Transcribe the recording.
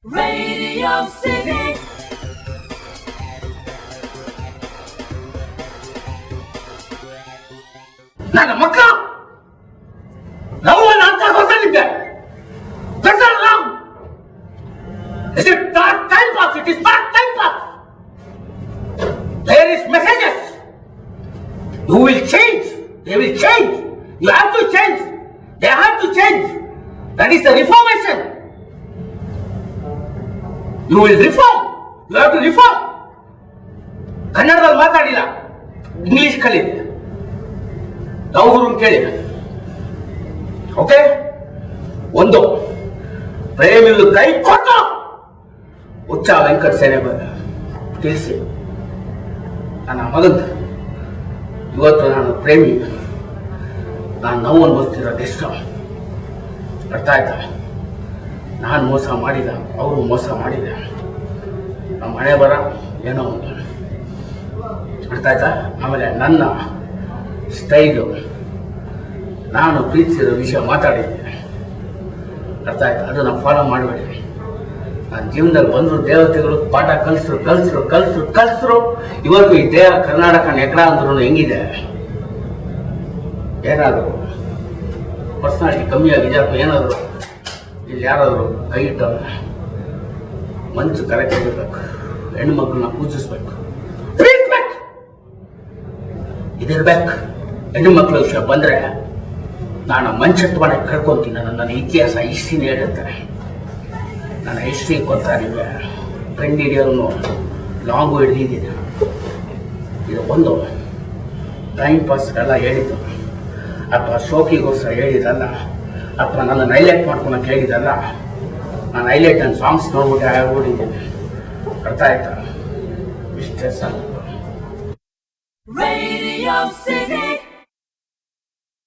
Radio City. ನನ್ನ ಮಕ್ಕಳು ನಾವು ಅಂತ ಗೊತ್ತಿದ್ದೆ. Is it not time pass? It is not time pass. There is messages. You will change. They will change. You have to change. They have to change. That is the reformation. You will reform. You have to reform. ಕನ್ನಡದಲ್ಲಿ ಮಾತಾಡಿಲ್ಲ, English ಕಲೀರಿ. ನಾವು ಕೇಳಿ. Okay, ಒಂದು ಪ್ರೇಮಿಗಳು ಕೈ ಕೊಟ್ಟು ಹುಚ್ಚ ವೆಂಕಟ ಸೇನೆ ತಿಳಿಸಿ ನನ್ನ ಮಗಂತ ಇವತ್ತು ನಾನು ಪ್ರೇಮಿ, ನಾನು ನೋವು ಅನ್ಭವಿಸ್ತಿರೋದೆಷ್ಟು ಅರ್ಥ ಆಯ್ತಾ? ನಾನು ಮೋಸ ಮಾಡಿದ, ಅವರು ಮೋಸ ಮಾಡಿದ, ನಮ್ಮ ಮನೆ ಬರ ಏನೋ ಒಂದು ಅರ್ಥ ಆಯ್ತಾ? ಆಮೇಲೆ ನನ್ನ ಸ್ಟೈಲು, ನಾನು ಪ್ರೀತಿಸಿರೋ ವಿಷಯ ಮಾತಾಡಿದ್ದೆ, ಅರ್ಥ ಆಯ್ತಾ? ಅದನ್ನು ಫಾಲೋ ಮಾಡಬೇಡಿ. ನನ್ನ ಜೀವನದಲ್ಲಿ ಬಂದರು ದೇವತೆಗಳು ಪಾಠ ಕಲಿಸ್ರು. ಇವತ್ತು ಈ ದೇಹ ಕರ್ನಾಟಕ ನೆಕಡ ಅಂದ್ರೂ ಹೆಂಗಿದೆ? ಏನಾದರೂ ಪರ್ಸನಾಲಿಟಿ ಕಮ್ಮಿ ಆಗಿದೆ ಅಥವಾ ಏನಾದರೂ ಇಲ್ಲಿ ಯಾರಾದರೂ ಕೈ ಇಟ್ಟು ಮನಸ್ಸು ಕರೆಕ್ಟ್ ಆಗಿರ್ಬೇಕು. ಹೆಣ್ಣು ಮಕ್ಕಳನ್ನ ಪೂಜಿಸ್ಬೇಕು, ಇದಿರ್ಬೇಕು. ಹೆಣ್ಣು ಮಕ್ಕಳ ವಿಷಯ ಬಂದರೆ ನಾನು ಮಂಚತ್ವನ ಕಳ್ಕೊತೀನಿ. ನನ್ನ ಇತಿಹಾಸ ಹಿಸ್ಟ್ರಿನ ಹೇಳುತ್ತಾರೆ. ನನ್ನ ಹಿಸ್ಟ್ರಿ ಗೊತ್ತಾ ನಿಮಗೆ? ಫ್ರೆಂಡ್ ಹಿಡಿಯೋನು ಲಾಂಗು ಹಿಡಿದಿದ್ದೀನಿ. ಇದು ಒಂದು ಟೈಮ್ ಪಾಸ್ಗೆಲ್ಲ ಹೇಳಿದ್ದು, ಅಥವಾ ಶೋಕಿಗೋಸ್ಕರ ಹೇಳಿದಲ್ಲ, ಅಥವಾ ನನ್ನ ಹೈಲೈಟ್ ಮಾಡ್ಕೊಳಕ್ಕೆ ಹೇಳಿದಲ್ಲ. ನಾನು ಹೈಲೈಟ್ ನನ್ನ ಸಾಂಗ್ಸ್ ನೋಡ್ಬಿಟ್ಟು ಆಗ್ಬಿಟ್ಟಿದ್ದೀನಿ. ಅರ್ಥ ಆಯ್ತಾ? ಇಷ್ಟೇ ಸಾಕು. Radio City.